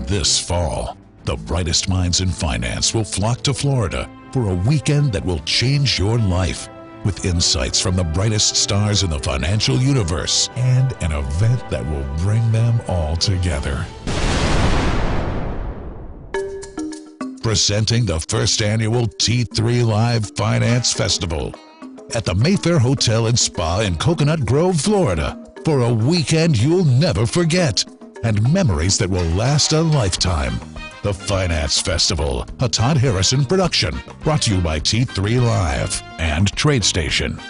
This fall, the brightest minds in finance will flock to Florida for a weekend that will change your life, with insights from the brightest stars in the financial universe and an event that will bring them all together. Presenting the first annual T3 Live Finance Festival at the Mayfair Hotel and Spa in Coconut Grove, Florida, for a weekend you'll never forget and memories that will last a lifetime. The Finance Festival, a Todd Harrison production, brought to you by T3 Live and TradeStation.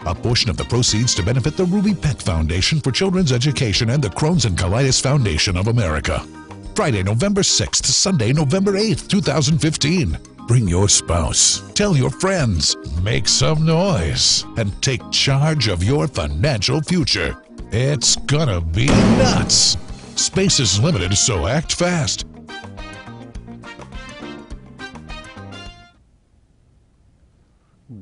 A portion of the proceeds to benefit the Ruby Peck Foundation for Children's Education and the Crohn's and Colitis Foundation of America. Friday, November 6th to Sunday, November 8th, 2015. Bring your spouse, tell your friends, make some noise, and take charge of your financial future. It's gonna be nuts. Space is limited, so act fast.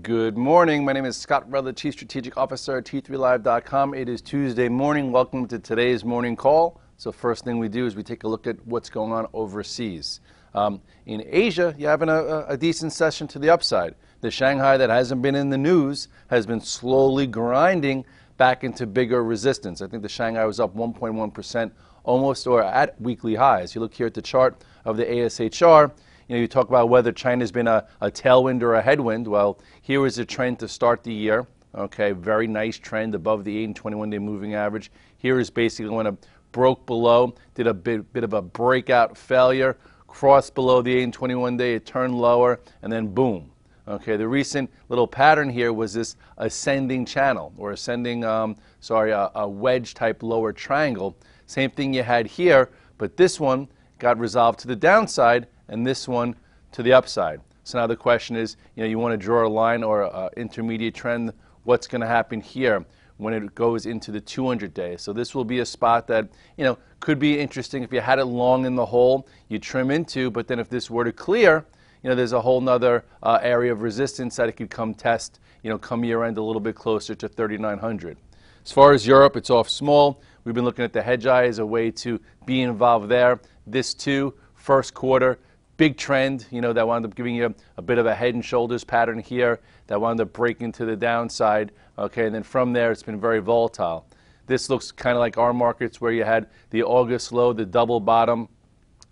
Good morning. My name is Scott Redler, Chief Strategic Officer at T3Live.com. It is Tuesday morning. Welcome to today's morning call. So first thing we do is we take a look at what's going on overseas. In Asia, you're having a decent session to the upside. The Shanghai that hasn't been in the news has been slowly grinding back into bigger resistance. I think the Shanghai was up 1.1% almost, or at weekly highs. You look here at the chart of the ASHR, you talk about whether China's been a tailwind or a headwind. Well, here is a trend to start the year. Okay, very nice trend above the 8 and 21-day moving average. Here is basically when it broke below, did a bit of a breakout failure, crossed below the 8 and 21-day, it turned lower, and then boom. Okay, the recent little pattern here was this ascending channel, or ascending, a wedge-type lower triangle. Same thing you had here, but this one got resolved to the downside, and this one to the upside. So now the question is, you want to draw a line or an intermediate trend, what's going to happen here when it goes into the 200-day? So this will be a spot that, could be interesting. If you had it long in the hole, you trim into, but then if this were to clear, there's a whole nother area of resistance that it could come test, come year end a little bit closer to 3,900. As far as Europe, it's off small. We've been looking at the HEDJ as a way to be involved there. This too, first quarter, big trend, that wound up giving you a bit of a head and shoulders pattern here that wound up breaking to the downside. Okay, and then from there, it's been very volatile. This looks kind of like our markets where you had the August low, the double bottom,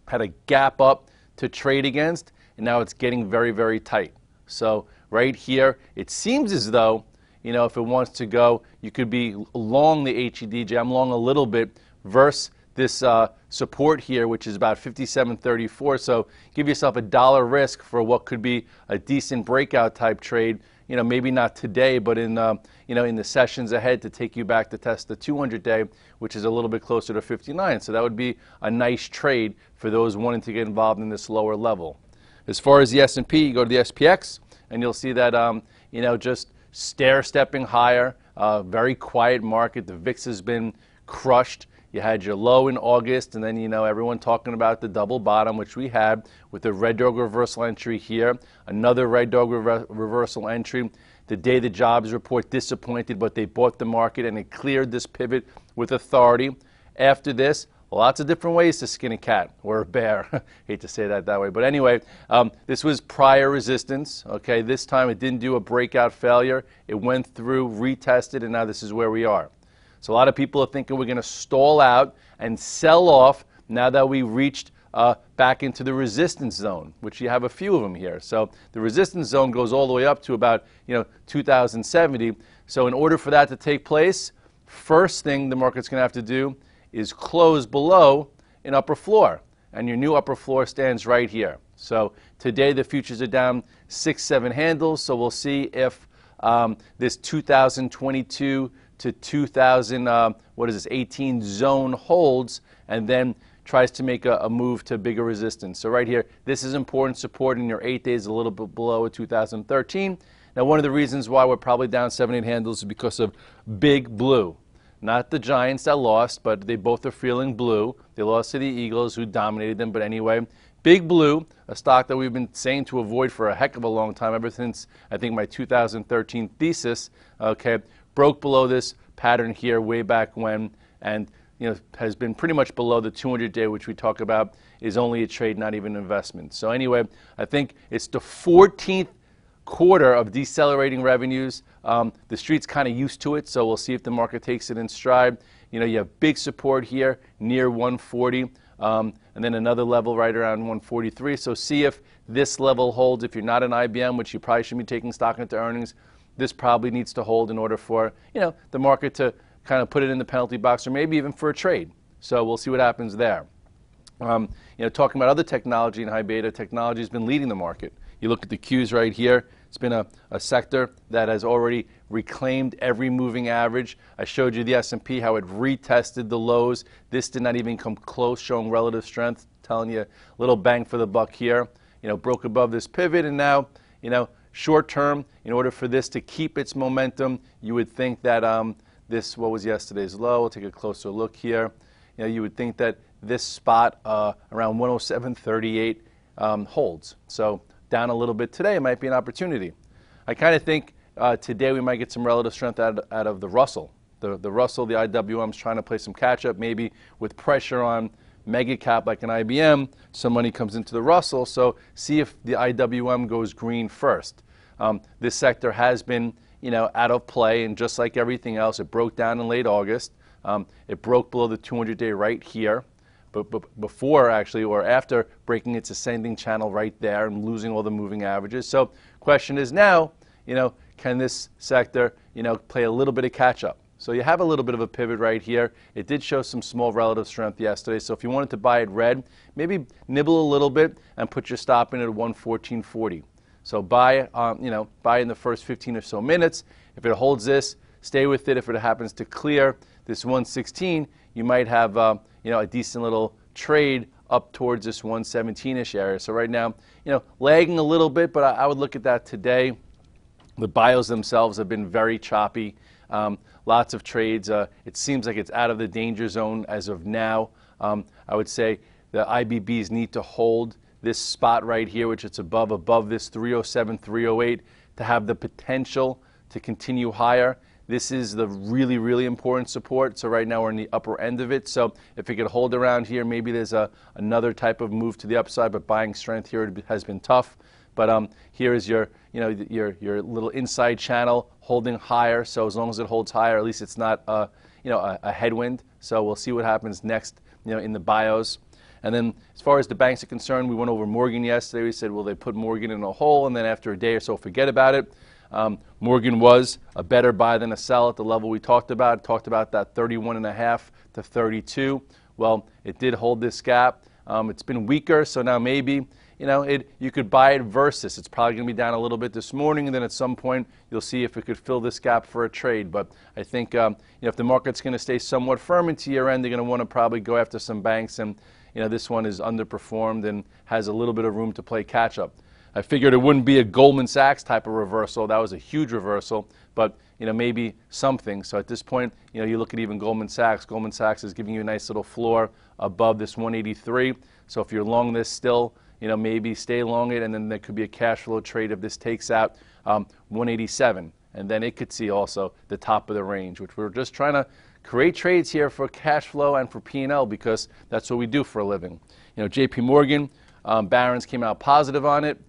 had a gap up to trade against, and now it's getting very, very tight. So right here, it seems as though, if it wants to go, you could be long the HEDJ. I'm long a little bit versus this support here, which is about 57.34. So give yourself $1 risk for what could be a decent breakout type trade. Maybe not today, but in in the sessions ahead to take you back to test the 200-day, which is a little bit closer to 59. So that would be a nice trade for those wanting to get involved in this lower level. As far as the S&P, you go to the SPX, and you'll see that just stair-stepping higher. Very quiet market. The VIX has been crushed. You had your low in August, and then, everyone talking about the double bottom, which we had with the red dog reversal entry here, another red dog reversal entry. The day the jobs report disappointed, but they bought the market, and it cleared this pivot with authority. After this, lots of different ways to skin a cat or a bear. Hate to say that way. But anyway, this was prior resistance. Okay, this time it didn't do a breakout failure. It went through, retested, and now this is where we are. So a lot of people are thinking we're going to stall out and sell off now that we reached back into the resistance zone, which you have a few of them here. So the resistance zone goes all the way up to about 2,070. So in order for that to take place, first thing the market's going to have to do is close below an upper floor. And your new upper floor stands right here. So today the futures are down 6-7 handles. So we'll see if this 2022 to 2018 zone holds, and then tries to make a move to bigger resistance. So right here, this is important support in your 8 days, a little bit below 2013. Now, one of the reasons why we're probably down 7-8 handles is because of Big Blue. Not the Giants that lost, but they both are feeling blue. They lost to the Eagles, who dominated them. But anyway, Big Blue, a stock that we've been saying to avoid for a heck of a long time, ever since, I think, my 2013 thesis, okay, broke below this pattern here way back when, and has been pretty much below the 200-day, which we talk about is only a trade, not even an investment. So anyway, I think it's the 14th quarter of decelerating revenues. The street's kind of used to it, so we'll see if the market takes it in stride. You have big support here near 140, and then another level right around 143. So see if this level holds. If you're not an IBM, which you probably shouldn't be taking stock into earnings, this probably needs to hold in order for the market to kind of put it in the penalty box, or maybe even for a trade. So we'll see what happens there. Talking about other technology and high beta, technology has been leading the market. You look at the Qs right here. It's been a sector that has already reclaimed every moving average. I showed you the S&P, how it retested the lows. This did not even come close, showing relative strength, telling you a little bang for the buck here. Broke above this pivot, and now, short term, in order for this to keep its momentum, you would think that what was yesterday's low? We'll take a closer look here. You would think that this spot around 107.38 holds. So down a little bit today might be an opportunity. I kind of think today we might get some relative strength out of the Russell. The Russell, the IWM is trying to play some catch up, maybe with pressure on mega cap like an IBM. Some money comes into the Russell, so see if the IWM goes green first. This sector has been out of play, and just like everything else, it broke down in late August. It broke below the 200-day right here, but before actually, or after breaking its ascending channel right there and losing all the moving averages. So question is now, can this sector, play a little bit of catch up? So you have a little bit of a pivot right here. It did show some small relative strength yesterday. So if you wanted to buy it red, maybe nibble a little bit and put your stop in at 114.40. So buy in the first 15 or so minutes. If it holds this, stay with it. If it happens to clear this 116, you might have a decent little trade up towards this 117-ish area. So right now, lagging a little bit, but I would look at that today. The bios themselves have been very choppy. Lots of trades. It seems like it's out of the danger zone as of now. I would say the IBBs need to hold this spot right here, which it's above this 307, 308, to have the potential to continue higher. This is the really, really important support. So right now we're in the upper end of it. So if it could hold around here, maybe there's another type of move to the upside, but buying strength here has been tough. But here is your little inside channel holding higher. So as long as it holds higher, at least it's not a headwind. So we'll see what happens next in the bios. And then as far as the banks are concerned, we went over Morgan yesterday. We said, well, they put Morgan in a hole, and then after a day or so, forget about it. Morgan was a better buy than a sell at the level we talked about. Talked about that 31.5 to 32. Well, it did hold this gap. It's been weaker, so now maybe you could buy it versus. It's probably going to be down a little bit this morning, and then at some point you'll see if it could fill this gap for a trade. But I think if the market's going to stay somewhat firm into year end, they're going to want to probably go after some banks, and this one is underperformed and has a little bit of room to play catch up. I figured it wouldn't be a Goldman Sachs type of reversal. That was a huge reversal, but maybe something. So at this point, you look at even Goldman Sachs. Goldman Sachs is giving you a nice little floor above this 183. So if you're long this still, maybe stay long it, and then there could be a cash flow trade if this takes out 187, and then it could see also the top of the range, which we're just trying to create trades here for cash flow and for P&L, because that's what we do for a living. JP Morgan, Barron's came out positive on it.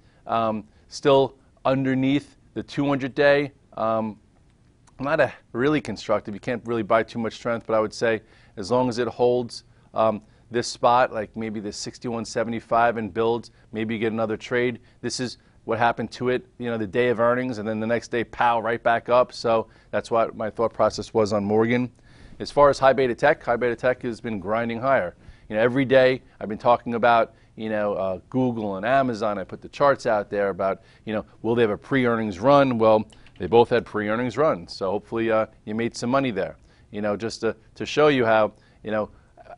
Still underneath the 200-day. Not really constructive. You can't really buy too much strength, but I would say as long as it holds this spot, like maybe the 61.75 and builds, maybe you get another trade. This is what happened to it, the day of earnings, and then the next day, pow, right back up. So that's what my thought process was on Morgan. As far as high beta tech has been grinding higher. Every day I've been talking about Google and Amazon. I put the charts out there about will they have a pre-earnings run? Well, they both had pre-earnings runs, so hopefully you made some money there. Just to show you how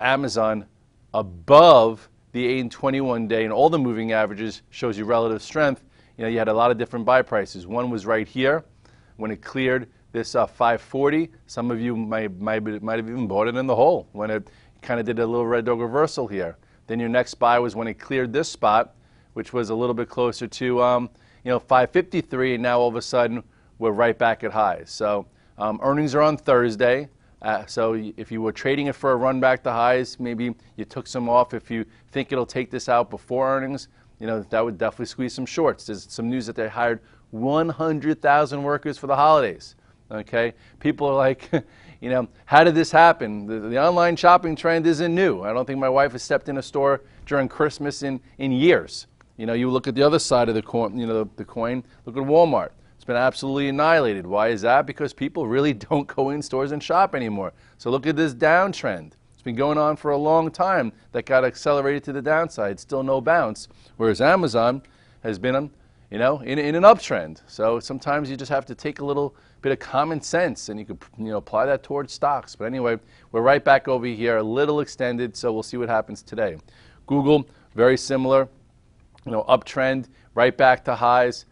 Amazon above the 8 and 21 day and all the moving averages shows you relative strength. You had a lot of different buy prices. One was right here when it cleared this 540. Some of you might have even bought it in the hole when it kind of did a little red dog reversal here. Then your next buy was when it cleared this spot, which was a little bit closer to 553, and now all of a sudden we're right back at highs. So earnings are on Thursday. So if you were trading it for a run back to highs, maybe you took some off. If you think it'll take this out before earnings, that would definitely squeeze some shorts. There's some news that they hired 100,000 workers for the holidays. Okay, people are like, how did this happen? The online shopping trend isn't new. I don't think my wife has stepped in a store during Christmas in years. You look at the other side of the coin, the coin. Look at Walmart. It's been absolutely annihilated. Why is that? Because people really don't go in stores and shop anymore. So look at this downtrend. It's been going on for a long time. That got accelerated to the downside. Still no bounce. Whereas Amazon has been, in an uptrend. So sometimes you just have to take a little bit of common sense, and you could, apply that towards stocks. But anyway, we're right back over here, a little extended. So we'll see what happens today. Google, very similar, uptrend, right back to highs.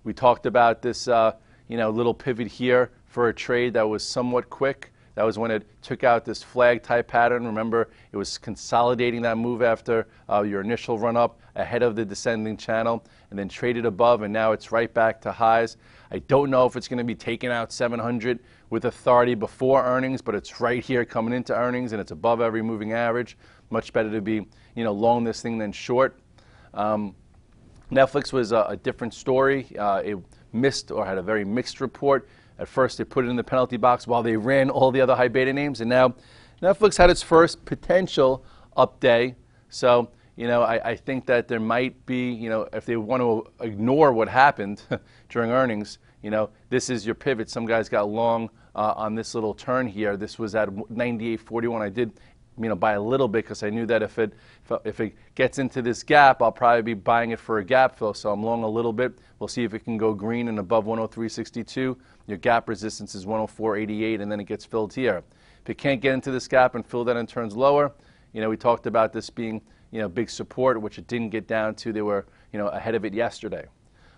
We talked about this, little pivot here for a trade that was somewhat quick. That was when it took out this flag type pattern. Remember, it was consolidating that move after your initial run up ahead of the descending channel and then traded above, and now it's right back to highs. I don't know if it's going to be taking out 700 with authority before earnings, but it's right here coming into earnings, and it's above every moving average. Much better to be, long this thing than short. Netflix was a different story. It missed or had a very mixed report. At first, they put it in the penalty box while they ran all the other high beta names, and now Netflix had its first potential up day. So, I think that there might be, if they want to ignore what happened during earnings, this is your pivot. Some guys got long on this little turn here. This was at 98.41. I did, buy a little bit because I knew that if it gets into this gap, I'll probably be buying it for a gap fill. So I'm long a little bit. We'll see if it can go green and above 103.62. Your gap resistance is 104.88, and then it gets filled here. If it can't get into this gap and fill that and turns lower, we talked about this being, big support, which it didn't get down to. They were, ahead of it yesterday.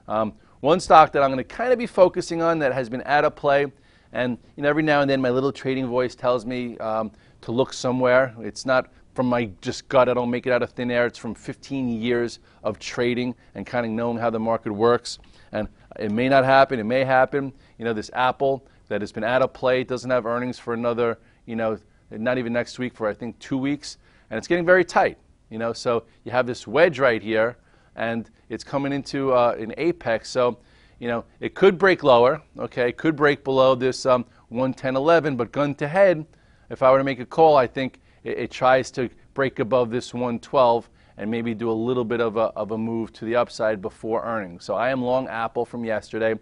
One stock that I'm going to kind of be focusing on that has been out of play, and every now and then my little trading voice tells me to look somewhere. It's not from my just gut. I don't make it out of thin air. It's from 15 years of trading and kind of knowing how the market works. And it may not happen. It may happen. This Apple that has been out of play doesn't have earnings for another, not even next week, for I think 2 weeks. And it's getting very tight. So you have this wedge right here, and it's coming into an apex. So, it could break lower. Okay, it could break below this 110.11. But gun to head, if I were to make a call, I think it tries to break above this 112 and maybe do a little bit of a move to the upside before earnings. So I am long Apple from yesterday.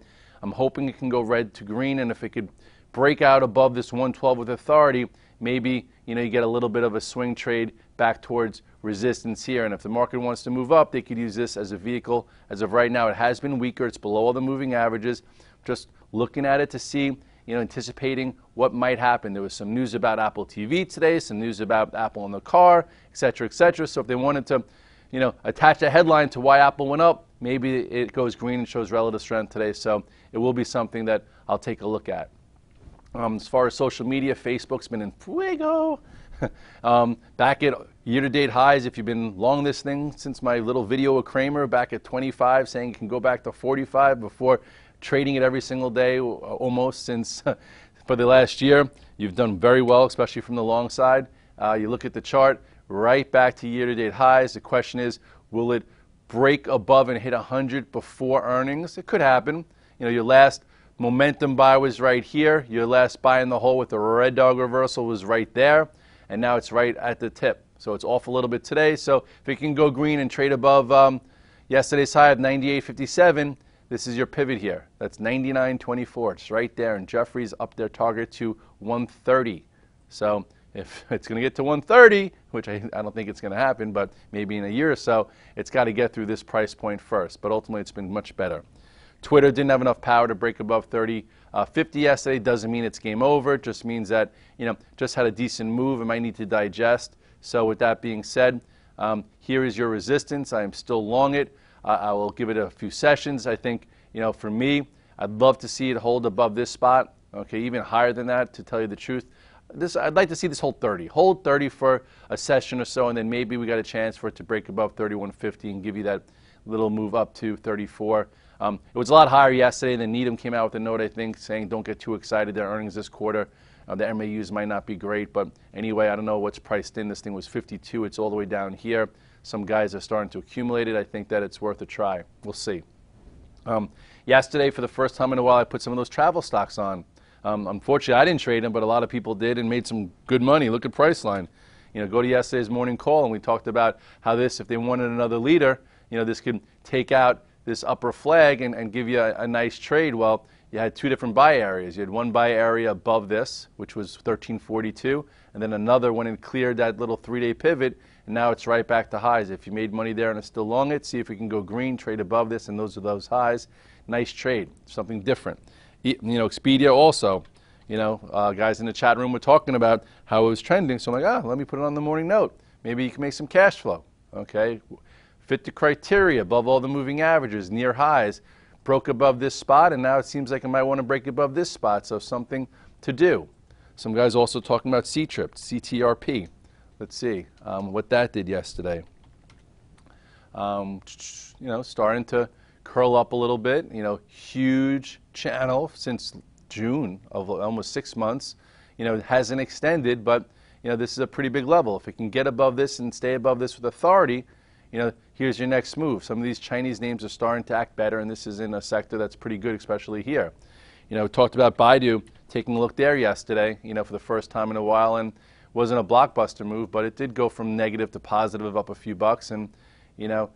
I'm hoping it can go red to green, and if it could break out above this 112 with authority, maybe you get a little bit of a swing trade back towards resistance here. And if the market wants to move up, they could use this as a vehicle. As of right now, it has been weaker. It's below all the moving averages. Just looking at it to see, anticipating what might happen. There was some news about Apple TV today, some news about Apple in the car, et cetera, et cetera. So if they wanted to, attach a headline to why Apple went up, maybe it goes green and shows relative strength today. So it will be something that I'll take a look at. As far as social media, Facebook's been in fuego. Back at year-to-date highs. If you've been long this thing since my little video with Kramer back at 25, saying it can go back to 45 before trading it every single day, almost since for the last year, you've done very well, especially from the long side. You look at the chart, right back to year-to-date highs. The question is, will it break above and hit 100 before earnings? It could happen. Your last momentum buy was right here. Your last buy in the hole with the red dog reversal was right there. And now it's right at the tip. So it's off a little bit today. So if it can go green and trade above yesterday's high of 98.57, this is your pivot here. That's 99.24. It's right there. And Jeffrey's up their target to 130. So if it's going to get to 130, which I don't think it's going to happen, but maybe in a year or so, it's got to get through this price point first. But ultimately, it's been much better. Twitter didn't have enough power to break above 30.50 yesterday. Doesn't mean it's game over. It just means that, just had a decent move. It might need to digest. So with that being said, here is your resistance. I am still long it. I will give it a few sessions. I think, for me, I'd love to see it hold above this spot. Okay, even higher than that, to tell you the truth. I'd like to see this hold 30. Hold 30 for a session or so, and then maybe we got a chance for it to break above 31.50 and give you that little move up to 34. It was a lot higher yesterday. Then Needham came out with a note, I think, saying don't get too excited. Their earnings this quarter The MAUs might not be great, but anyway, I don't know what's priced in. This thing was 52. It's all the way down here. Some guys are starting to accumulate it. I think that it's worth a try. We'll see. Yesterday, for the first time in a while, I put some of those travel stocks on. Unfortunately, I didn't trade them, but a lot of people did and made some good money. Look at Priceline. Go to yesterday's morning call, and we talked about how this, if they wanted another leader, this could take out this upper flag and give you a nice trade. Well, you had two different buy areas. You had one buy area above this, which was 1342, and then another one and cleared that little 3-day pivot, and now it's right back to highs. If you made money there and are still long it, see if we can go green, trade above this, and those are those highs. Nice trade, something different. Expedia also, guys in the chat room were talking about how it was trending, so I'm like, let me put it on the morning note. Maybe you can make some cash flow, okay? Fit the criteria, above all the moving averages, near highs, broke above this spot, and now it seems like I might want to break above this spot, so something to do. Some guys also talking about CTRP. Let's see what that did yesterday. Starting to curl up a little bit, huge channel since June of almost 6 months. It hasn't extended, but this is a pretty big level. If it can get above this and stay above this with authority, here's your next move. Some of these Chinese names are starting to act better, and this is in a sector that's pretty good, especially here. We talked about BIDU, taking a look there yesterday, for the first time in a while, and wasn't a blockbuster move, but it did go from negative to positive up a few bucks, and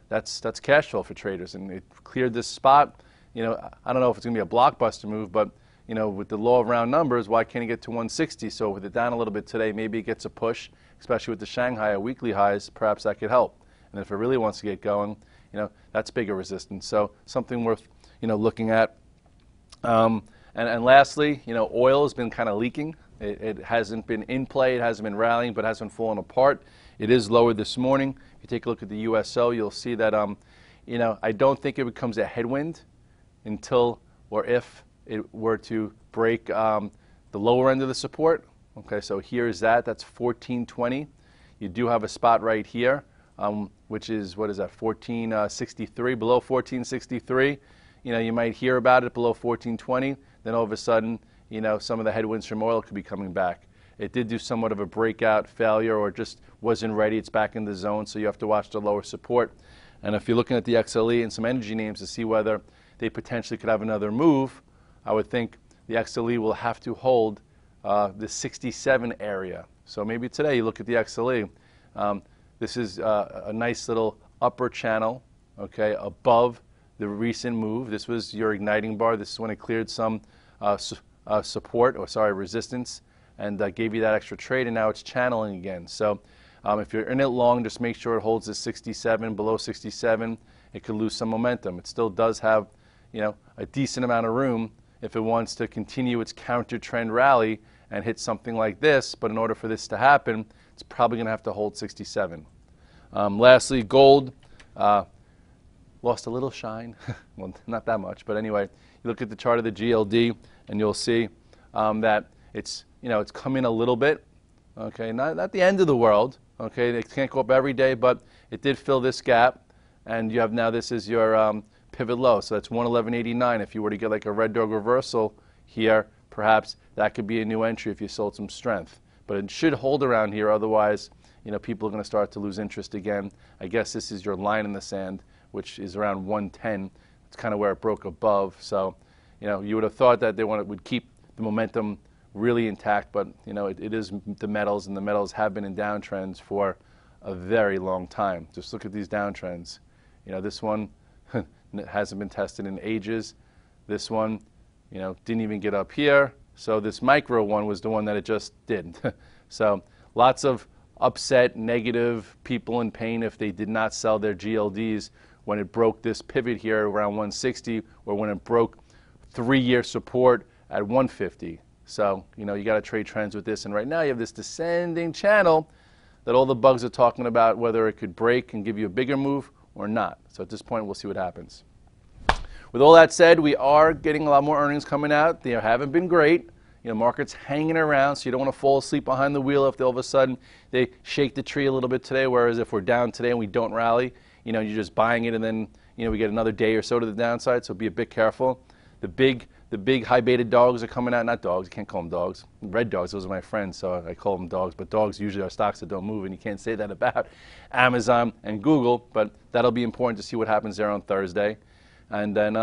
that's cash flow for traders, and it cleared this spot. I don't know if it's going to be a blockbuster move, but with the law of round numbers, why can't it get to 160? So with it down a little bit today, maybe it gets a push, especially with the Shanghai at weekly highs. Perhaps that could help. And if it really wants to get going, that's bigger resistance. So something worth looking at. And lastly, oil has been kind of leaking. It hasn't been in play. It hasn't been rallying, but hasn't fallen apart. It is lower this morning. If you take a look at the USO, you'll see that I don't think it becomes a headwind until or if it were to break the lower end of the support. Okay, so here's that. That's 1420. You do have a spot right here, which is, what is that, 1463, below 1463. You might hear about it below 1420. Then all of a sudden, some of the headwinds from oil could be coming back. It did do somewhat of a breakout failure or just wasn't ready. It's back in the zone, so you have to watch the lower support. And if you're looking at the XLE and some energy names to see whether they potentially could have another move, I would think the XLE will have to hold the 67 area. So maybe today you look at the XLE. This is a nice little upper channel, okay, above the recent move. This was your igniting bar. This is when it cleared some resistance, and gave you that extra trade, and now it's channeling again. So if you're in it long, just make sure it holds the 67. Below 67, it could lose some momentum. It still does have, a decent amount of room if it wants to continue its counter trend rally and hit something like this. But in order for this to happen, it's probably going to have to hold 67. Lastly, gold lost a little shine. Well, not that much, but anyway, you look at the chart of the GLD, and you'll see that it's it's come in a little bit. Okay, not the end of the world. Okay, it can't go up every day, but it did fill this gap, and you have now this is your pivot low. So that's 111.89. If you were to get like a red dog reversal here, perhaps that could be a new entry if you sold some strength. But it should hold around here. Otherwise, people are going to start to lose interest again. I guess this is your line in the sand, which is around 110. It's kind of where it broke above. So, you would have thought that they would keep the momentum really intact, but it is the metals, and the metals have been in downtrends for a very long time. Just look at these downtrends. This one hasn't been tested in ages. This one, didn't even get up here. So this micro one was the one that it just did. So lots of upset, negative people in pain if they did not sell their GLDs when it broke this pivot here around 160, or when it broke 3-year support at 150. So, you got to trade trends with this. And right now you have this descending channel that all the bugs are talking about, whether it could break and give you a bigger move or not. So at this point, we'll see what happens. With all that said, we are getting a lot more earnings coming out. They haven't been great. Market's hanging around, so you don't want to fall asleep behind the wheel if all of a sudden they shake the tree a little bit today, whereas if we're down today and we don't rally, you're just buying it, and then, we get another day or so to the downside, so be a bit careful. The the big high beta dogs are coming out. Not dogs, you can't call them dogs. Red dogs, those are my friends, so I call them dogs. But dogs usually are stocks that don't move, and you can't say that about Amazon and Google. But that'll be important to see what happens there on Thursday. And then,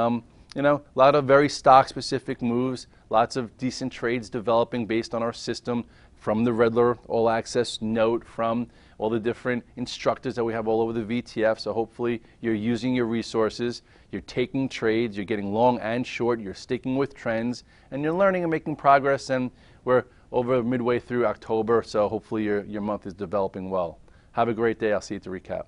you know, a lot of very stock-specific moves, lots of decent trades developing based on our system from the Redler All Access note, from all the different instructors that we have all over the VTF. So hopefully you're using your resources, you're taking trades, you're getting long and short, you're sticking with trends, and you're learning and making progress. And we're over midway through October, so hopefully your month is developing well. Have a great day. I'll see you to recap.